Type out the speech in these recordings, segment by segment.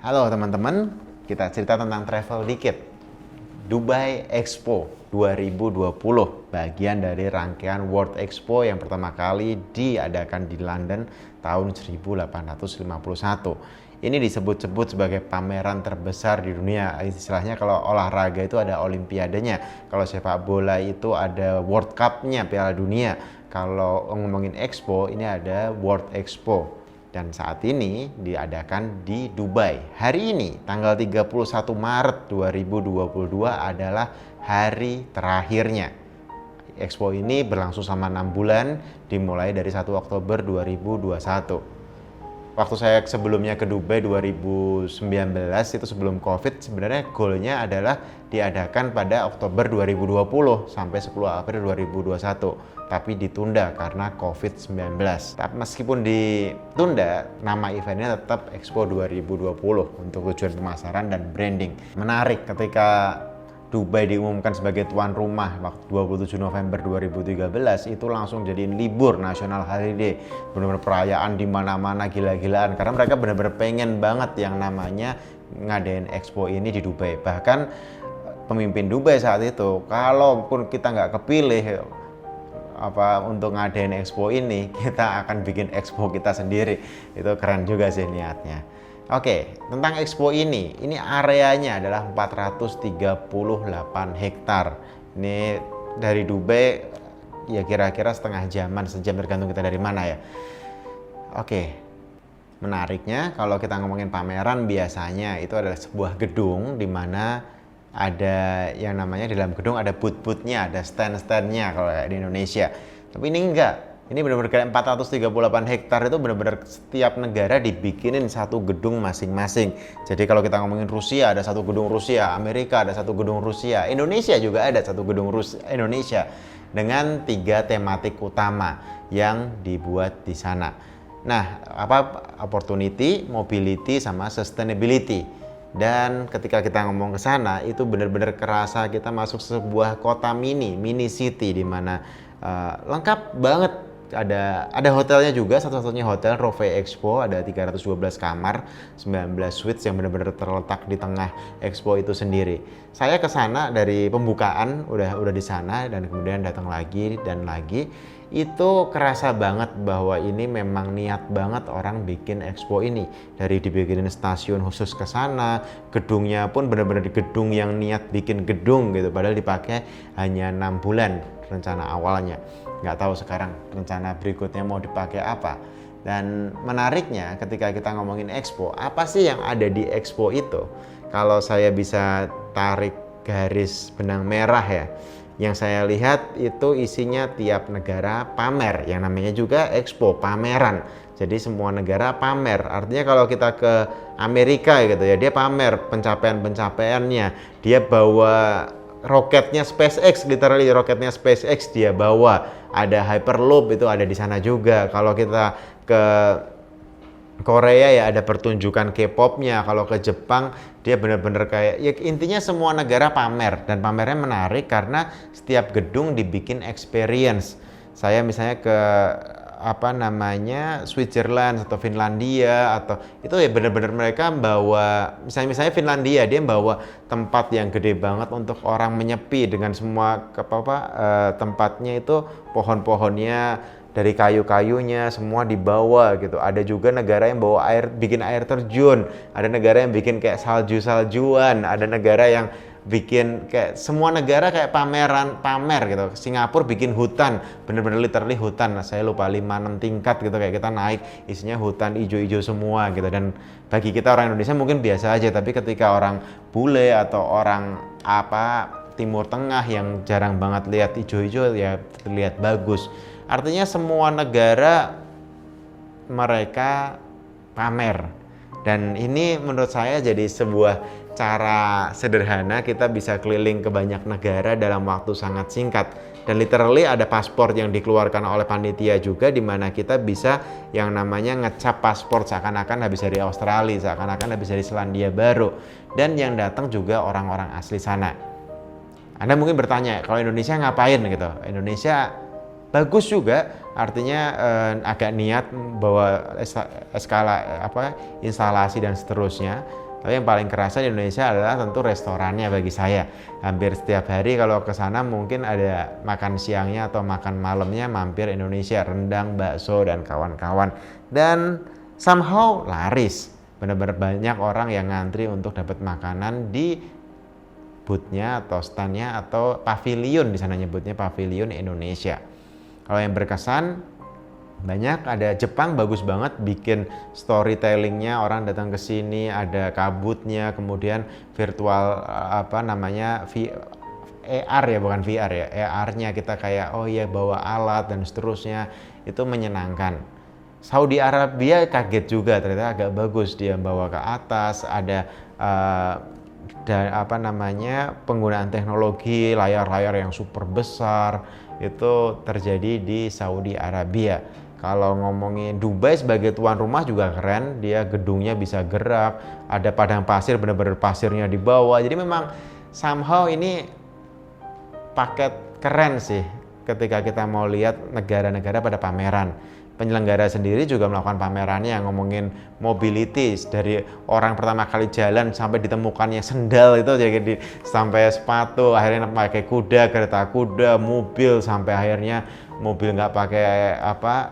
Halo teman-teman, kita cerita tentang travel dikit. Dubai Expo 2020, bagian dari rangkaian World Expo yang pertama kali diadakan di London tahun 1851. Ini disebut-sebut sebagai pameran terbesar di dunia. Istilahnya kalau olahraga itu ada olimpiadanya, kalau sepak bola itu ada World Cup-nya, Piala Dunia. Kalau ngomongin Expo, ini ada World Expo. Dan saat ini diadakan di Dubai. Hari ini tanggal 31 Maret 2022 adalah hari terakhirnya. Expo ini berlangsung selama 6 bulan, dimulai dari 1 Oktober 2021. Waktu saya sebelumnya ke Dubai 2019, itu sebelum Covid, sebenarnya goalnya adalah diadakan pada Oktober 2020 sampai 10 April 2021. Tapi ditunda karena Covid-19. Tapi meskipun ditunda, nama eventnya tetap Expo 2020 untuk tujuan pemasaran dan branding. Menarik ketika Dubai diumumkan sebagai tuan rumah waktu 27 November 2013, itu langsung jadi libur national holiday, benar-benar perayaan di mana-mana gila-gilaan karena mereka benar-benar pengen banget yang namanya ngadain Expo ini di Dubai. Bahkan pemimpin Dubai saat itu, kalaupun kita nggak kepilih untuk ngadain Expo ini, kita akan bikin Expo kita sendiri. Itu keren juga sih niatnya. Oke, tentang Expo ini areanya adalah 438 hektar. Ini dari Dubai ya kira-kira setengah jaman, sejam tergantung kita dari mana ya. Oke, menariknya kalau kita ngomongin pameran biasanya itu adalah sebuah gedung di mana ada yang namanya di dalam gedung ada booth-boothnya, ada stand-standnya kalau di Indonesia. Tapi ini enggak. Ini benar-benar kayak 438 hektar itu benar-benar setiap negara dibikinin satu gedung masing-masing. Jadi kalau kita ngomongin Rusia ada satu gedung Rusia, Amerika ada satu gedung Rusia, Indonesia juga ada satu gedung Indonesia dengan 3 tematik utama yang dibuat di sana. Nah, opportunity, mobility, sama sustainability. Dan ketika kita ngomong ke sana itu benar-benar kerasa kita masuk sebuah kota mini city di mana lengkap banget. Ada hotelnya juga, satu-satunya hotel Rovay Expo, ada 312 kamar, 19 suites yang benar-benar terletak di tengah Expo itu sendiri. Saya ke sana dari pembukaan udah di sana dan kemudian datang lagi dan lagi. Itu kerasa banget bahwa ini memang niat banget orang bikin Expo ini. Dari dibikinin stasiun khusus ke sana, gedungnya pun benar-benar gedung yang niat bikin gedung gitu, padahal dipakai hanya 6 bulan rencana awalnya. Nggak tahu sekarang rencana berikutnya mau dipakai apa. Dan menariknya ketika kita ngomongin Expo, apa sih yang ada di Expo itu? Kalau saya bisa tarik garis benang merah ya, yang saya lihat itu isinya tiap negara pamer, yang namanya juga Expo, pameran. Jadi semua negara pamer. Artinya kalau kita ke Amerika gitu ya, dia pamer pencapaian-pencapaiannya. Dia bawa roketnya SpaceX, literally roketnya SpaceX dia bawa. Ada Hyperloop itu ada di sana juga. Kalau kita ke Korea ya ada pertunjukan K-popnya. Kalau ke Jepang dia benar-benar kayak ya intinya semua negara pamer, dan pamernya menarik karena setiap gedung dibikin experience. Saya misalnya ke Switzerland atau Finlandia, atau itu ya benar-benar mereka bawa misalnya Finlandia, dia bawa tempat yang gede banget untuk orang menyepi dengan semua tempatnya itu pohon-pohonnya dari kayu-kayunya semua dibawa gitu. Ada juga negara yang bawa bikin air terjun, ada negara yang bikin kayak salju-saljuan, ada negara yang bikin kayak semua negara kayak pamer gitu. Singapura bikin hutan, bener-bener literally hutan. Saya lupa 5-6 tingkat gitu, kayak kita naik isinya hutan ijo-ijo semua gitu. Dan bagi kita orang Indonesia mungkin biasa aja, tapi ketika orang bule atau orang Timur Tengah yang jarang banget lihat ijo-ijo ya terlihat bagus. Artinya semua negara mereka pamer. Dan ini menurut saya jadi sebuah cara sederhana kita bisa keliling ke banyak negara dalam waktu sangat singkat. Dan literally ada paspor yang dikeluarkan oleh panitia juga, di mana kita bisa yang namanya ngecap paspor seakan-akan habis dari Australia, seakan-akan habis dari Selandia Baru. Dan yang datang juga orang-orang asli sana. Anda mungkin bertanya, kalau Indonesia ngapain gitu? Indonesia bagus juga, artinya agak niat bahwa instalasi dan seterusnya. Tapi yang paling kerasa di Indonesia adalah tentu restorannya bagi saya. Hampir setiap hari kalau ke sana mungkin ada makan siangnya atau makan malamnya mampir Indonesia, rendang, bakso dan kawan-kawan. Dan somehow laris. Benar-benar banyak orang yang ngantri untuk dapat makanan di booth-nya atau stand-nya atau pavilion, di sana nyebutnya pavilion Indonesia. Kalau yang berkesan banyak, ada Jepang bagus banget bikin storytellingnya, orang datang ke sini ada kabutnya, kemudian virtual AR ya, bukan VR ya, AR-nya kita kayak oh ya bawa alat dan seterusnya, itu menyenangkan. Saudi Arabia kaget juga, ternyata agak bagus, dia bawa ke atas, ada penggunaan teknologi, layar-layar yang super besar, itu terjadi di Saudi Arabia. Kalau ngomongin Dubai sebagai tuan rumah juga keren, dia gedungnya bisa gerak, ada padang pasir, benar-benar pasirnya di bawah. Jadi memang somehow ini paket keren sih ketika kita mau lihat negara-negara pada pameran. Penyelenggara sendiri juga melakukan pamerannya yang ngomongin mobility, dari orang pertama kali jalan sampai ditemukannya sendal itu, jadi sampai sepatu, akhirnya pakai kuda, kereta kuda, mobil, sampai akhirnya mobil nggak pakai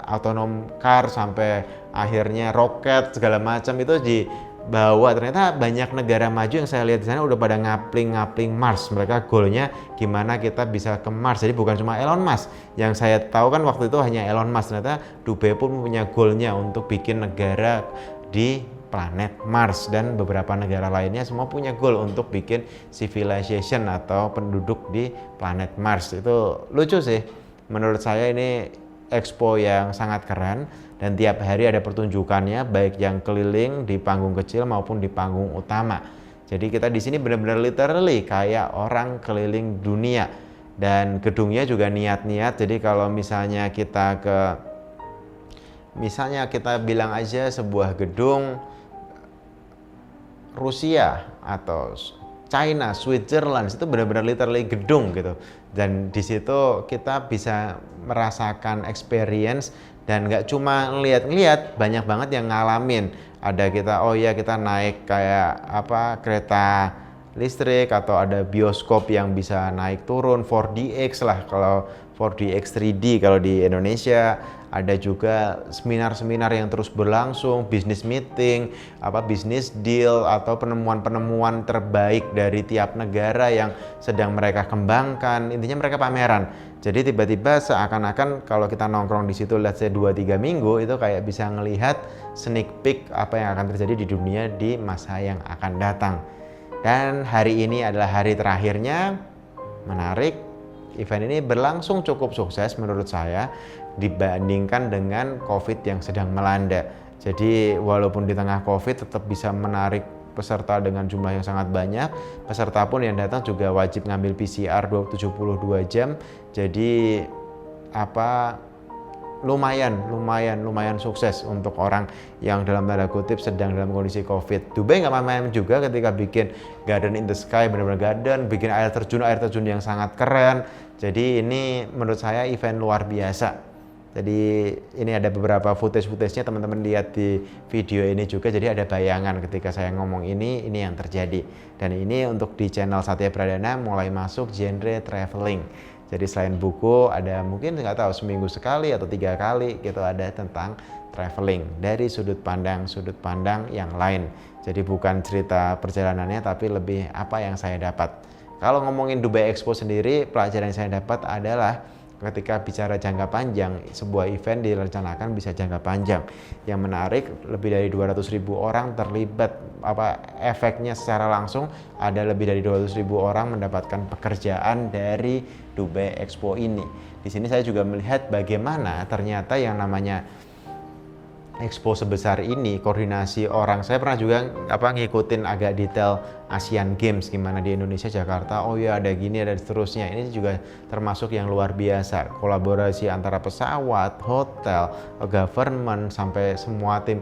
autonom car, sampai akhirnya roket segala macam itu dibawa. Ternyata banyak negara maju yang saya lihat di sana udah pada ngapling Mars. Mereka goalnya gimana kita bisa ke Mars. Jadi bukan cuma Elon Musk. Yang saya tahu kan waktu itu hanya Elon Musk. Ternyata Dubai pun punya goalnya untuk bikin negara di planet Mars, dan beberapa negara lainnya semua punya goal untuk bikin civilization atau penduduk di planet Mars. Itu lucu sih. Menurut saya ini expo yang sangat keren, dan tiap hari ada pertunjukannya, baik yang keliling di panggung kecil maupun di panggung utama. Jadi kita di sini benar-benar literally kayak orang keliling dunia, dan gedungnya juga niat-niat. Jadi kalau misalnya kita bilang aja sebuah gedung Rusia atau China, Switzerland, itu benar-benar literally gedung gitu. Dan di situ kita bisa merasakan experience, dan nggak cuma ngeliat-ngeliat, banyak banget yang ngalamin. Ada kita naik kayak kereta listrik, atau ada bioskop yang bisa naik turun 4DX lah, kalau 4DX 3D kalau di Indonesia. Ada juga seminar-seminar yang terus berlangsung, business meeting, business deal, atau penemuan-penemuan terbaik dari tiap negara yang sedang mereka kembangkan. Intinya mereka pameran. Jadi tiba-tiba seakan-akan kalau kita nongkrong di situ let's say 2-3 minggu, itu kayak bisa ngelihat sneak peek apa yang akan terjadi di dunia di masa yang akan datang. Dan hari ini adalah hari terakhirnya. Menarik, event ini berlangsung cukup sukses menurut saya dibandingkan dengan COVID yang sedang melanda. Jadi walaupun di tengah COVID tetap bisa menarik peserta dengan jumlah yang sangat banyak. Peserta pun yang datang juga wajib ngambil PCR 72 jam. Jadi lumayan sukses untuk orang yang dalam tanda kutip sedang dalam kondisi COVID. Dubai nggak main-main juga ketika bikin Garden in the Sky, benar-benar garden, bikin air terjun yang sangat keren. Jadi ini menurut saya event luar biasa. Jadi ini ada beberapa footage-nya, teman-teman lihat di video ini juga, jadi ada bayangan ketika saya ngomong ini yang terjadi. Dan ini untuk di channel Satya Pradana mulai masuk genre traveling. Jadi selain buku, ada mungkin nggak tahu seminggu sekali atau 3 kali gitu ada tentang traveling dari sudut pandang yang lain. Jadi bukan cerita perjalanannya, tapi lebih apa yang saya dapat. Kalau ngomongin Dubai Expo sendiri, pelajaran yang saya dapat adalah ketika bicara jangka panjang, sebuah event direncanakan bisa jangka panjang. Yang menarik, lebih dari 200.000 orang terlibat. Efeknya secara langsung ada lebih dari 200.000 orang mendapatkan pekerjaan dari Dubai Expo ini. Di sini saya juga melihat bagaimana ternyata yang namanya Expo sebesar ini, koordinasi orang. Saya pernah juga ngikutin agak detail Asian Games, gimana di Indonesia, Jakarta, oh ya ada gini, ada seterusnya. Ini juga termasuk yang luar biasa. Kolaborasi antara pesawat, hotel, government, sampai semua tim.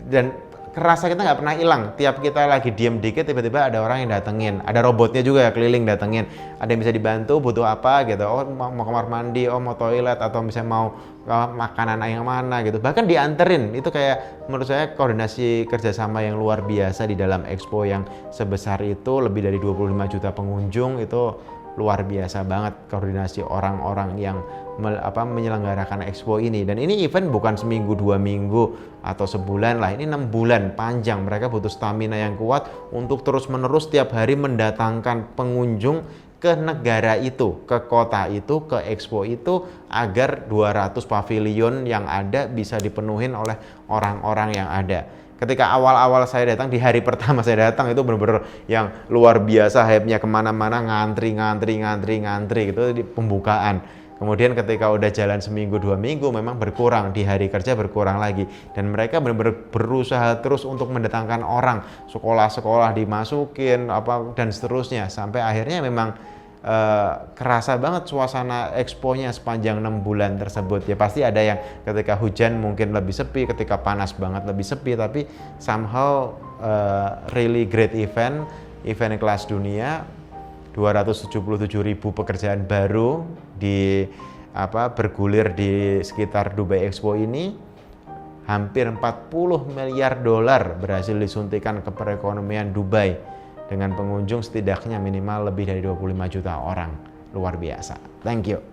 Dan kerasa kita nggak pernah hilang. Tiap kita lagi diem dikit, tiba-tiba ada orang yang datengin. Ada robotnya juga ya keliling datengin. Ada yang bisa dibantu, butuh apa gitu. Oh mau kamar mandi, oh mau toilet, atau misalnya mau makanan yang mana gitu. Bahkan dianterin. Itu kayak menurut saya koordinasi kerjasama yang luar biasa di dalam expo yang sebesar itu, lebih dari 25 juta pengunjung, itu luar biasa banget koordinasi orang-orang yang menyelenggarakan expo ini. Dan ini event bukan seminggu 2 minggu atau sebulan lah, ini 6 bulan panjang. Mereka butuh stamina yang kuat untuk terus menerus tiap hari mendatangkan pengunjung ke negara itu, ke kota itu, ke expo itu, agar 200 pavilion yang ada bisa dipenuhin oleh orang-orang yang ada. Ketika awal-awal saya datang, di hari pertama saya datang, itu benar-benar yang luar biasa, hype-nya kemana-mana, ngantri gitu di pembukaan. Kemudian ketika udah jalan seminggu 2 minggu memang berkurang, di hari kerja berkurang lagi, dan mereka benar-benar berusaha terus untuk mendatangkan orang, sekolah-sekolah dimasukin dan seterusnya, sampai akhirnya memang kerasa banget suasana expo-nya sepanjang 6 bulan tersebut. Ya pasti ada yang ketika hujan mungkin lebih sepi, ketika panas banget lebih sepi, tapi somehow really great event kelas dunia. 277.000 pekerjaan baru bergulir di sekitar Dubai Expo ini. Hampir 40 miliar dolar berhasil disuntikan ke perekonomian Dubai, dengan pengunjung setidaknya minimal lebih dari 25 juta orang. Luar biasa. Thank you.